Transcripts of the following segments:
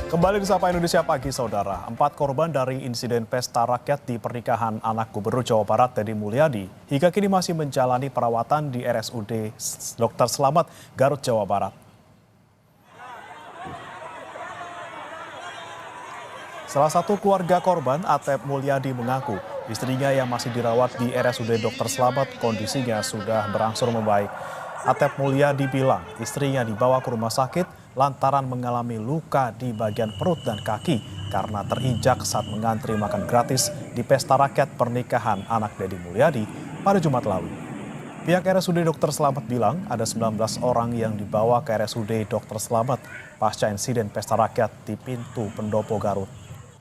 Kembali di Sapa Indonesia Pagi, Saudara. 4 korban dari insiden pesta rakyat di pernikahan anak Gubernur Jawa Barat, Deddy Mulyadi, hingga kini masih menjalani perawatan di RSUD Dr. Slamet, Garut, Jawa Barat. Salah satu keluarga korban, Atep Mulyadi, mengaku istrinya yang masih dirawat di RSUD Dr. Slamet kondisinya sudah berangsur membaik. Atep Mulyadi bilang istrinya dibawa ke rumah sakit lantaran mengalami luka di bagian perut dan kaki karena terinjak saat mengantri makan gratis di pesta rakyat pernikahan anak Deddy Mulyadi pada Jumat lalu. Pihak RSUD Dr. Slamet bilang ada 19 orang yang dibawa ke RSUD Dr. Slamet pasca insiden pesta rakyat di pintu pendopo Garut.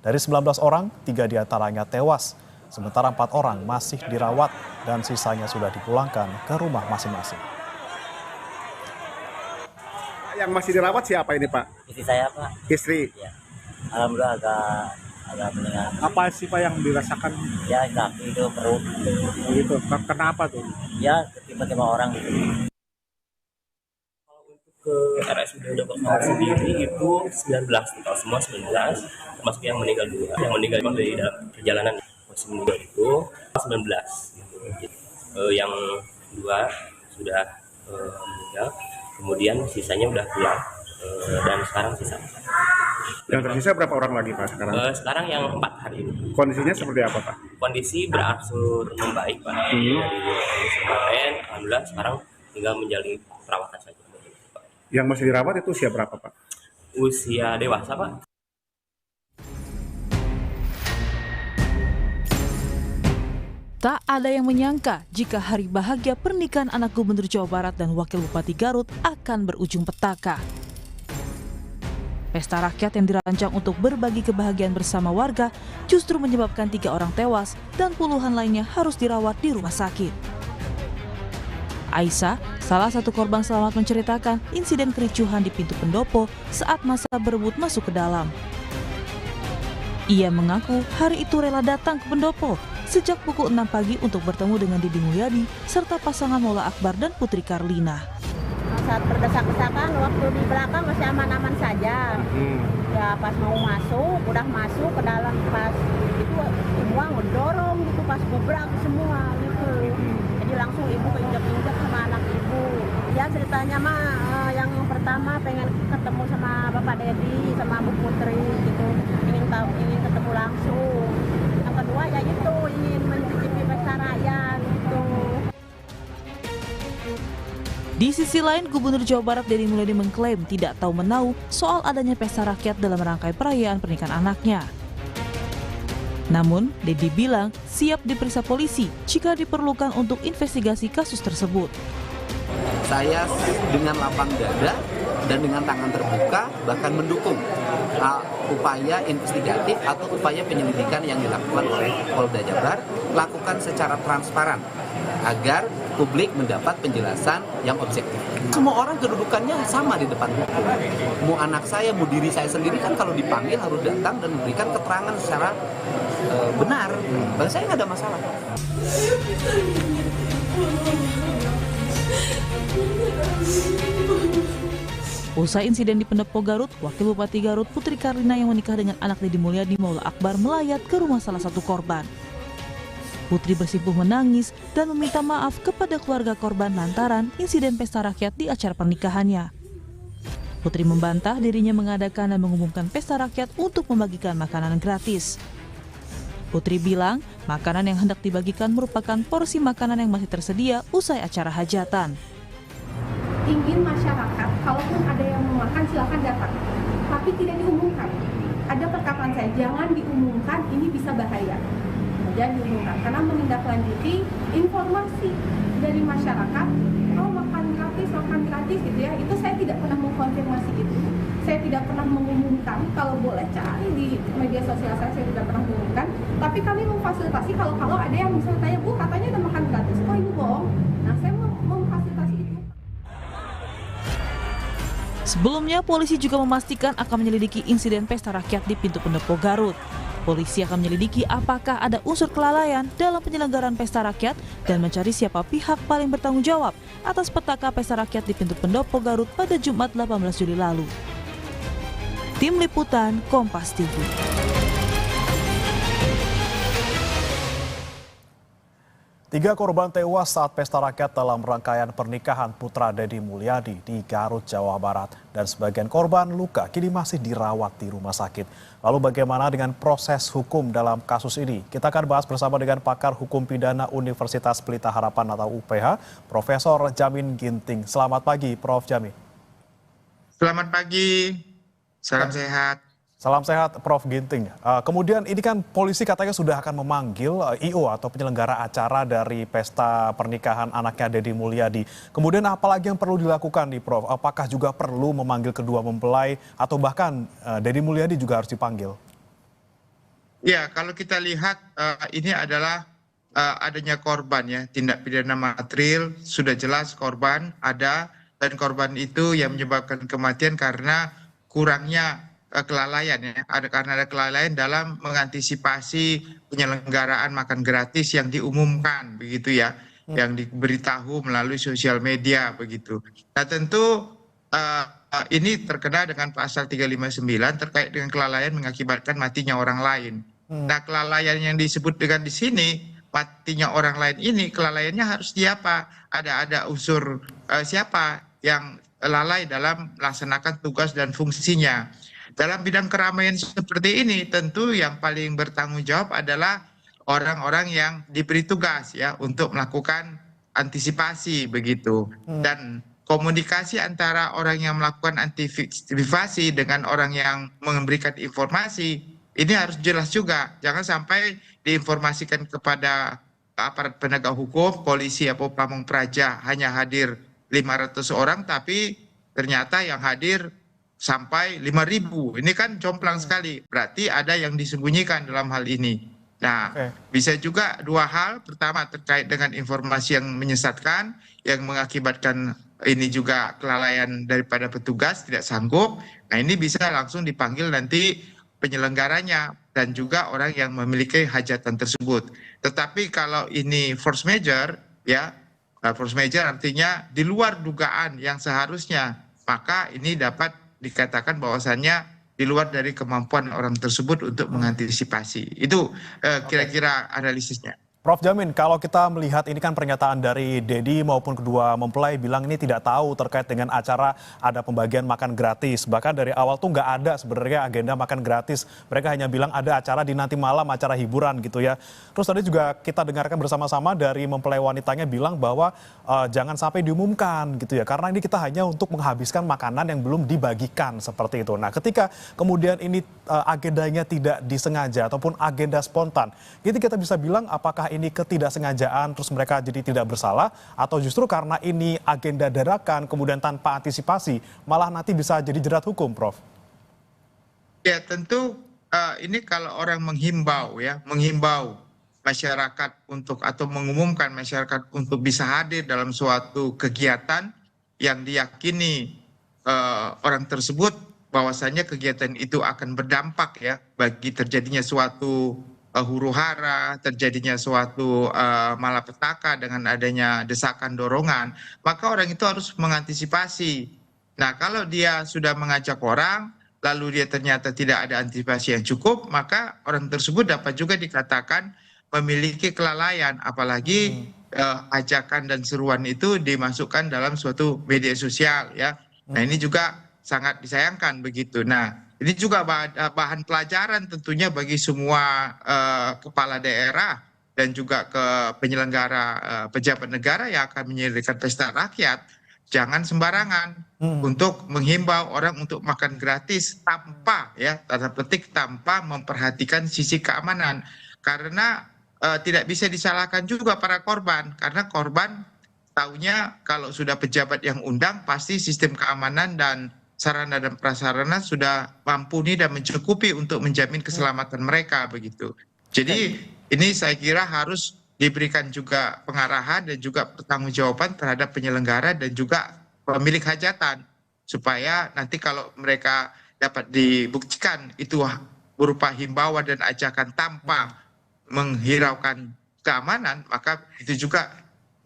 Dari 19 orang, 3 diantaranya tewas, sementara 4 orang masih dirawat dan sisanya sudah dipulangkan ke rumah masing-masing. Yang masih dirawat siapa ini, Pak? Istri saya, Pak. Istri? Ya. Alhamdulillah agak meninggal. Apa sih, Pak, yang dirasakan? Ya, kaki itu, perut. Gitu. Kenapa tuh? Ya, tiba-tiba orang gitu. Kalau untuk ke RSUD Dr. Slamet sendiri itu 19, total semua 19, termasuk yang meninggal dua. Yang meninggal dari dalam perjalanan masih meninggal itu 19. Yang dua sudah meninggal. Kemudian sisanya udah pulang dan sekarang sisa. Yang tersisa berapa orang lagi, Pak, sekarang? Sekarang yang 4 hari ini. Kondisinya seperti apa, Pak? Kondisi berangsur membaik, Pak. Dari kondisi kemarin, alhamdulillah sekarang tinggal menjalani perawatan saja. Yang masih dirawat itu usia berapa, Pak? Usia dewasa, Pak. Tak ada yang menyangka jika hari bahagia pernikahan anak Gubernur Jawa Barat dan Wakil Bupati Garut akan berujung petaka. Pesta rakyat yang dirancang untuk berbagi kebahagiaan bersama warga justru menyebabkan 3 orang tewas dan puluhan lainnya harus dirawat di rumah sakit. Aisyah, salah satu korban selamat, menceritakan insiden kericuhan di pintu pendopo saat massa berebut masuk ke dalam. Ia mengaku hari itu rela datang ke pendopo sejak pukul 6 pagi untuk bertemu dengan Deddy Mulyadi serta pasangan Maula Akbar dan Putri Karlina. Saat berdesak-desakan, waktu di belakang masih aman-aman saja. Ya pas mau masuk, udah masuk ke dalam, pas itu semua ngedorong gitu, pas gubrak semua gitu. Jadi langsung ibu keinjak-injak sama anak ibu. Ya ceritanya mah yang pertama pengen ketemu sama Bapak Deddy sama Bu Putri gitu. Ingin ketemu langsung. Yang kedua ya itu ingin mencicipi pesta rakyat gitu. Di sisi lain, Gubernur Jawa Barat Deddy Mulyadi mengklaim tidak tahu menahu soal adanya pesta rakyat dalam rangkai perayaan pernikahan anaknya. Namun, Deddy bilang siap diperiksa polisi jika diperlukan untuk investigasi kasus tersebut. Saya dengan lapang dada dan dengan tangan terbuka bahkan mendukung upaya investigatif atau upaya penyelidikan yang dilakukan oleh Polda Jabar, lakukan secara transparan agar publik mendapat penjelasan yang objektif. Semua orang kedudukannya sama di depan hukum. Mau anak saya, mau diri saya sendiri kan kalau dipanggil harus datang dan memberikan keterangan secara benar. Bagi saya nggak ada masalah. Usai insiden di pendopo Garut, Wakil Bupati Garut Putri Karlina yang menikah dengan anak Deddy Mulyadi, Maula Akbar, melayat ke rumah salah satu korban. Putri bersimpuh menangis dan meminta maaf kepada keluarga korban lantaran insiden pesta rakyat di acara pernikahannya. Putri membantah dirinya mengadakan dan mengumumkan pesta rakyat untuk membagikan makanan gratis. Putri bilang makanan yang hendak dibagikan merupakan porsi makanan yang masih tersedia usai acara hajatan. Ingin masyarakat, kalaupun ada yang mau makan silakan datang, tapi tidak diumumkan. Ada perkataan saya, jangan diumumkan, ini bisa bahaya. Jangan diumumkan, karena menindaklanjuti informasi dari masyarakat, oh makan gratis gitu ya, itu saya tidak pernah mengkonfirmasi itu. Saya tidak pernah mengumumkan, kalau boleh cari di media sosial saya tidak pernah mengumumkan, tapi kami memfasilitasi kalau ada yang misalnya tanya, Bu katanya ada makan gratis, oh ini bohong. Nah saya memfasilitasi itu. Sebelumnya, polisi juga memastikan akan menyelidiki insiden pesta rakyat di pintu pendopo Garut. Polisi akan menyelidiki apakah ada unsur kelalaian dalam penyelenggaraan pesta rakyat dan mencari siapa pihak paling bertanggung jawab atas petaka pesta rakyat di pintu pendopo Garut pada Jumat 18 Juli lalu. Tim Liputan Kompas TV. Tiga korban tewas saat pesta rakyat dalam rangkaian pernikahan putra Deddy Mulyadi di Garut, Jawa Barat. Dan sebagian korban luka kini masih dirawat di rumah sakit. Lalu bagaimana dengan proses hukum dalam kasus ini? Kita akan bahas bersama dengan pakar hukum pidana Universitas Pelita Harapan atau UPH, Profesor Jamin Ginting. Selamat pagi, Prof. Jamin. Selamat pagi, salam sehat. Salam sehat, Prof. Ginting. Kemudian ini kan polisi katanya sudah akan memanggil I.O. atau penyelenggara acara dari pesta pernikahan anaknya Deddy Mulyadi. Kemudian apa lagi yang perlu dilakukan nih, Prof? Apakah juga perlu memanggil kedua mempelai atau bahkan Deddy Mulyadi juga harus dipanggil? Ya, kalau kita lihat ini adalah adanya korban ya, tindak pidana material, sudah jelas korban ada, dan korban itu yang menyebabkan kematian karena kurangnya kelalaian ya, karena ada kelalaian dalam mengantisipasi penyelenggaraan makan gratis yang diumumkan begitu ya, yang diberitahu melalui sosial media begitu. Nah tentu ini terkena dengan pasal 359 terkait dengan kelalaian mengakibatkan matinya orang lain. Nah kelalaian yang disebut dengan di sini matinya orang lain ini kelalaiannya harus diapa? Ada unsur siapa yang lalai dalam melaksanakan tugas dan fungsinya. Dalam bidang keramaian seperti ini tentu yang paling bertanggung jawab adalah orang-orang yang diberi tugas ya untuk melakukan antisipasi begitu. Dan komunikasi antara orang yang melakukan antisipasi dengan orang yang memberikan informasi ini harus jelas juga. Jangan sampai diinformasikan kepada aparat penegak hukum, polisi atau pamong praja hanya hadir 500 orang tapi ternyata yang hadir sampai 5.000. Ini kan jomplang sekali. Berarti ada yang disembunyikan dalam hal ini. Nah, bisa juga dua hal. Pertama terkait dengan informasi yang menyesatkan, yang mengakibatkan ini juga kelalaian daripada petugas tidak sanggup. Nah, ini bisa langsung dipanggil nanti penyelenggaranya dan juga orang yang memiliki hajatan tersebut. Tetapi kalau ini force majeure, ya, force majeure artinya di luar dugaan yang seharusnya, maka ini dapat dikatakan bahwasannya di luar dari kemampuan orang tersebut untuk mengantisipasi. Itu kira-kira analisisnya. Prof. Jamin, kalau kita melihat ini kan pernyataan dari Deddy maupun kedua mempelai bilang ini tidak tahu terkait dengan acara ada pembagian makan gratis. Bahkan dari awal tuh nggak ada sebenarnya agenda makan gratis. Mereka hanya bilang ada acara di nanti malam, acara hiburan gitu ya. Terus tadi juga kita dengarkan bersama-sama dari mempelai wanitanya bilang bahwa jangan sampai diumumkan gitu ya. Karena ini kita hanya untuk menghabiskan makanan yang belum dibagikan seperti itu. Nah ketika kemudian ini agendanya tidak disengaja ataupun agenda spontan. Jadi kita bisa bilang apakah ini ketidaksengajaan terus mereka jadi tidak bersalah atau justru karena ini agenda dadakan kemudian tanpa antisipasi malah nanti bisa jadi jerat hukum, Prof? Ya tentu ini kalau orang menghimbau masyarakat untuk atau mengumumkan masyarakat untuk bisa hadir dalam suatu kegiatan yang diyakini orang tersebut bahwasanya kegiatan itu akan berdampak ya bagi terjadinya suatu huru-hara, terjadinya suatu malapetaka dengan adanya desakan dorongan, maka orang itu harus mengantisipasi. Nah, kalau dia sudah mengajak orang, lalu dia ternyata tidak ada antisipasi yang cukup, maka orang tersebut dapat juga dikatakan memiliki kelalaian, apalagi ajakan dan seruan itu dimasukkan dalam suatu media sosial ya. Nah, ini juga sangat disayangkan begitu. Nah, ini juga bahan pelajaran tentunya bagi semua kepala daerah dan juga ke penyelenggara pejabat negara yang akan menyelenggarakan pesta rakyat. Jangan sembarangan untuk menghimbau orang untuk makan gratis tanpa ya, tanda petik tanpa memperhatikan sisi keamanan. Karena tidak bisa disalahkan juga para korban, karena korban taunya kalau sudah pejabat yang undang pasti sistem keamanan dan sarana dan prasarana sudah mumpuni dan mencukupi untuk menjamin keselamatan mereka begitu. Jadi ini saya kira harus diberikan juga pengarahan dan juga pertanggungjawaban terhadap penyelenggara dan juga pemilik hajatan supaya nanti kalau mereka dapat dibuktikan itu berupa himbauan dan ajakan tanpa menghiraukan keamanan, maka itu juga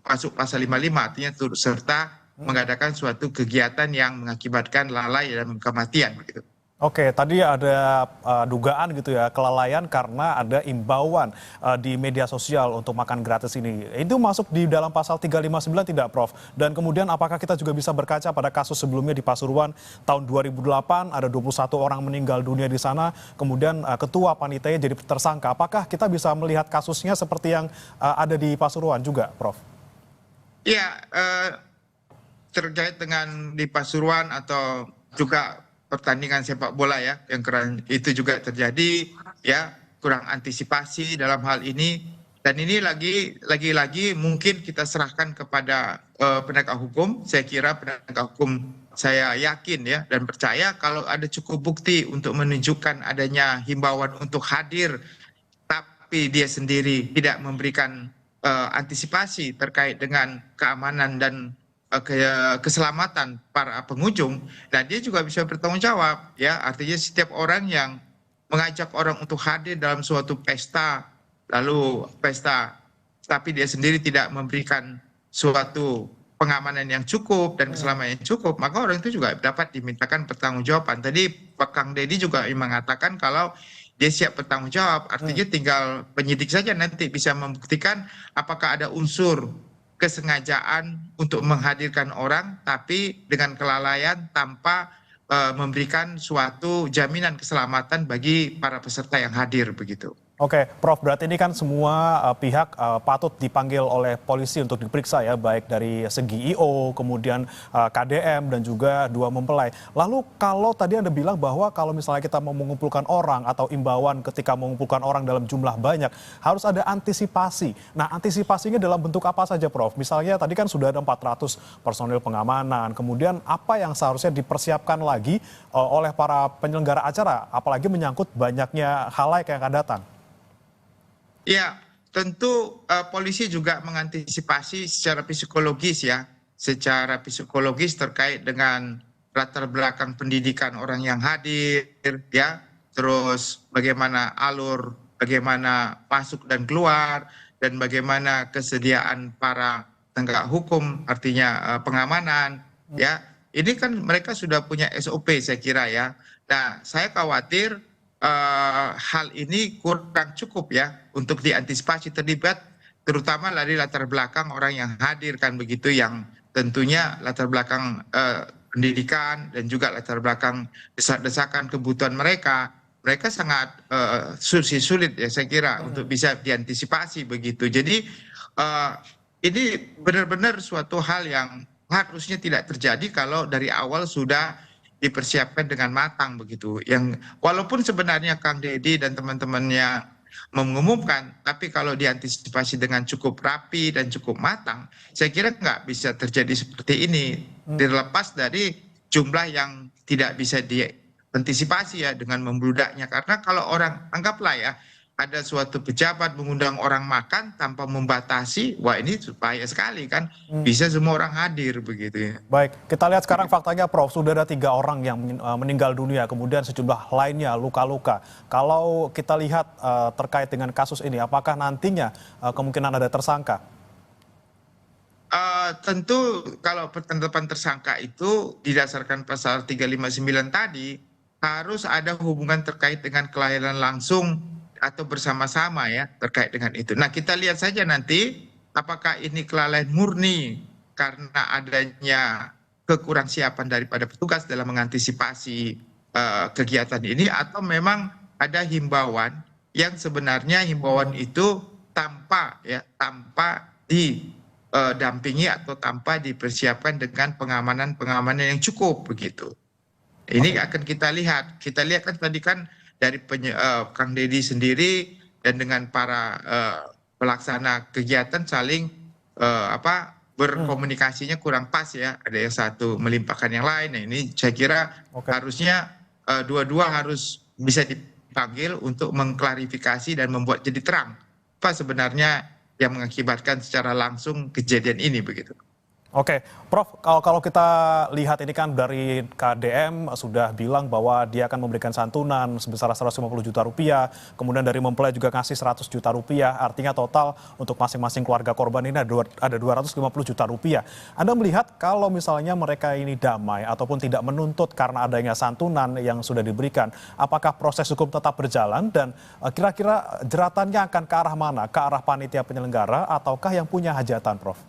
masuk pasal 55 artinya turut serta mengadakan suatu kegiatan yang mengakibatkan lalai dan kematian begitu. Oke, tadi ada dugaan gitu ya, kelalaian karena ada imbauan di media sosial untuk makan gratis ini. Itu masuk di dalam pasal 359 tidak, Prof? Dan kemudian apakah kita juga bisa berkaca pada kasus sebelumnya di Pasuruan tahun 2008, ada 21 orang meninggal dunia di sana, kemudian ketua panitianya jadi tersangka. Apakah kita bisa melihat kasusnya seperti yang ada di Pasuruan juga, Prof? Ya, terkait dengan di Pasuruan atau juga pertandingan sepak bola ya yang keren itu juga terjadi ya, kurang antisipasi dalam hal ini, dan ini lagi-lagi mungkin kita serahkan kepada penegak hukum. Saya kira penegak hukum, saya yakin ya dan percaya kalau ada cukup bukti untuk menunjukkan adanya himbauan untuk hadir tapi dia sendiri tidak memberikan antisipasi terkait dengan keamanan dan keselamatan para pengunjung, dan dia juga bisa bertanggung jawab ya. Artinya setiap orang yang mengajak orang untuk hadir dalam suatu pesta, lalu pesta tapi dia sendiri tidak memberikan suatu pengamanan yang cukup dan keselamatan yang cukup, maka orang itu juga dapat dimintakan pertanggungjawaban. Tadi Pak Kang Deddy juga mengatakan kalau dia siap bertanggung jawab, artinya tinggal penyidik saja nanti bisa membuktikan apakah ada unsur kesengajaan untuk menghadirkan orang tapi dengan kelalaian tanpa memberikan suatu jaminan keselamatan bagi para peserta yang hadir begitu. Oke, Prof, berarti ini kan semua pihak patut dipanggil oleh polisi untuk diperiksa ya, baik dari segi IO, kemudian KDM dan juga dua mempelai. Lalu kalau tadi Anda bilang bahwa kalau misalnya kita mau mengumpulkan orang atau imbauan ketika mengumpulkan orang dalam jumlah banyak, harus ada antisipasi. Nah, antisipasinya dalam bentuk apa saja, Prof? Misalnya tadi kan sudah ada 400 personil pengamanan, kemudian apa yang seharusnya dipersiapkan lagi oleh para penyelenggara acara, apalagi menyangkut banyaknya khalayak yang akan datang? Ya, tentu polisi juga mengantisipasi secara psikologis ya, secara psikologis terkait dengan latar belakang pendidikan orang yang hadir ya, terus bagaimana alur, bagaimana masuk dan keluar, dan bagaimana kesediaan para penegak hukum, artinya pengamanan ya. Ini kan mereka sudah punya SOP saya kira ya. Nah, saya khawatir hal ini kurang cukup ya untuk diantisipasi, terlibat terutama dari latar belakang orang yang hadir kan begitu, yang tentunya latar belakang pendidikan dan juga latar belakang desak-desakan kebutuhan mereka sangat sulit ya saya kira untuk bisa diantisipasi begitu. Jadi ini benar-benar suatu hal yang harusnya tidak terjadi kalau dari awal sudah dipersiapkan dengan matang begitu. Yang walaupun sebenarnya Kang Deddy dan teman-temannya mengumumkan, tapi kalau diantisipasi dengan cukup rapi dan cukup matang, saya kira nggak bisa terjadi seperti ini. Terlepas dari jumlah yang tidak bisa diantisipasi ya dengan membludaknya. Karena kalau orang anggaplah ya ada suatu pejabat mengundang orang makan tanpa membatasi, wah ini bahaya sekali kan, bisa semua orang hadir begitu ya. Baik, kita lihat sekarang faktanya, Prof, sudah ada 3 orang yang meninggal dunia, kemudian sejumlah lainnya luka-luka. Kalau kita lihat terkait dengan kasus ini, apakah nantinya kemungkinan ada tersangka? Tentu kalau penetapan tersangka itu didasarkan pasal 359 tadi, harus ada hubungan terkait dengan kelalaian langsung atau bersama-sama ya terkait dengan itu. Nah, kita lihat saja nanti apakah ini kelalaian murni karena adanya kekurang siapan daripada petugas dalam mengantisipasi kegiatan ini, atau memang ada himbauan yang sebenarnya himbauan itu tanpa didampingi atau tanpa dipersiapkan dengan pengamanan yang cukup begitu. Ini akan kita lihat. Kita lihat kan tadi kan dari Kang Deddy sendiri dan dengan para pelaksana kegiatan saling berkomunikasinya kurang pas ya. Ada yang satu melimpahkan yang lain. Nah, ini saya kira harusnya dua-dua harus bisa dipanggil untuk mengklarifikasi dan membuat jadi terang apa sebenarnya yang mengakibatkan secara langsung kejadian ini begitu. Oke, Prof, kalau kita lihat ini kan dari KDM sudah bilang bahwa dia akan memberikan santunan sebesar 150 juta rupiah, kemudian dari mempelai juga ngasih 100 juta rupiah, artinya total untuk masing-masing keluarga korban ini ada 250 juta rupiah. Anda melihat kalau misalnya mereka ini damai ataupun tidak menuntut karena adanya santunan yang sudah diberikan, apakah proses hukum tetap berjalan dan kira-kira jeratannya akan ke arah mana? Ke arah panitia penyelenggara ataukah yang punya hajatan, Prof?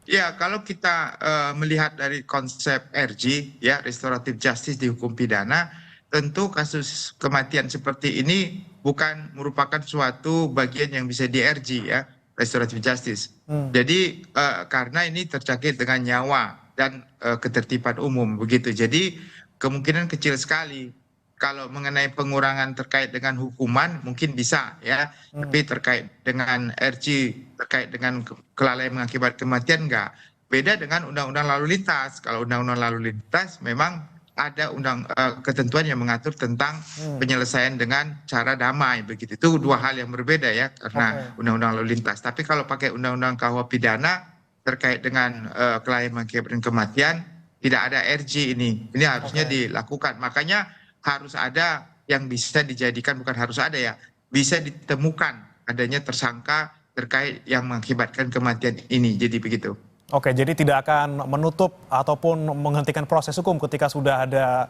Ya, kalau kita melihat dari konsep RJ, ya, restoratif justice di hukum pidana, tentu kasus kematian seperti ini bukan merupakan suatu bagian yang bisa di RJ, ya, restoratif justice. Jadi karena ini terkait dengan nyawa dan ketertiban umum, begitu. Jadi kemungkinan kecil sekali. Kalau mengenai pengurangan terkait dengan hukuman mungkin bisa, ya, tapi terkait dengan RJ, terkait dengan kelalaian mengakibat kematian enggak. Beda dengan undang-undang lalu lintas. Kalau undang-undang lalu lintas memang ada ketentuan yang mengatur tentang penyelesaian dengan cara damai, begitu. Itu dua hal yang berbeda, ya, karena undang-undang lalu lintas. Tapi kalau pakai undang-undang KUH pidana terkait dengan kelalaian mengakibatkan kematian, tidak ada RJ ini. Ini harusnya dilakukan. Makanya harus ada yang bisa dijadikan, bukan harus ada, ya, bisa ditemukan adanya tersangka terkait yang mengakibatkan kematian ini. Jadi begitu. Oke, jadi tidak akan menutup ataupun menghentikan proses hukum ketika sudah ada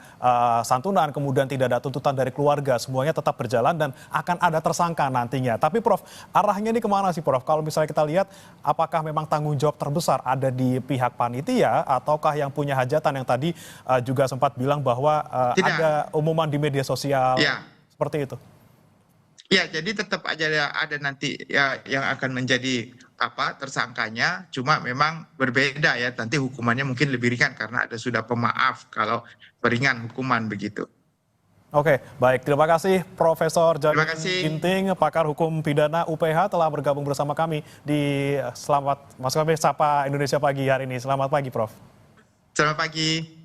santunan, kemudian tidak ada tuntutan dari keluarga, semuanya tetap berjalan dan akan ada tersangka nantinya. Tapi Prof, arahnya ini kemana sih, Prof? Kalau misalnya kita lihat, apakah memang tanggung jawab terbesar ada di pihak panitia, ataukah yang punya hajatan yang tadi juga sempat bilang bahwa ada umuman di media sosial, seperti itu? Ya, jadi tetap aja ada nanti, ya, yang akan menjadi tersangkanya, cuma memang berbeda, ya, nanti hukumannya mungkin lebih ringan karena ada sudah pemaaf kalau peringan hukuman, begitu. Oke, baik, terima kasih Profesor Jamin Ginting, pakar hukum pidana UPH telah bergabung bersama kami di Sapa Indonesia Pagi hari ini. Selamat pagi, Prof. Selamat pagi.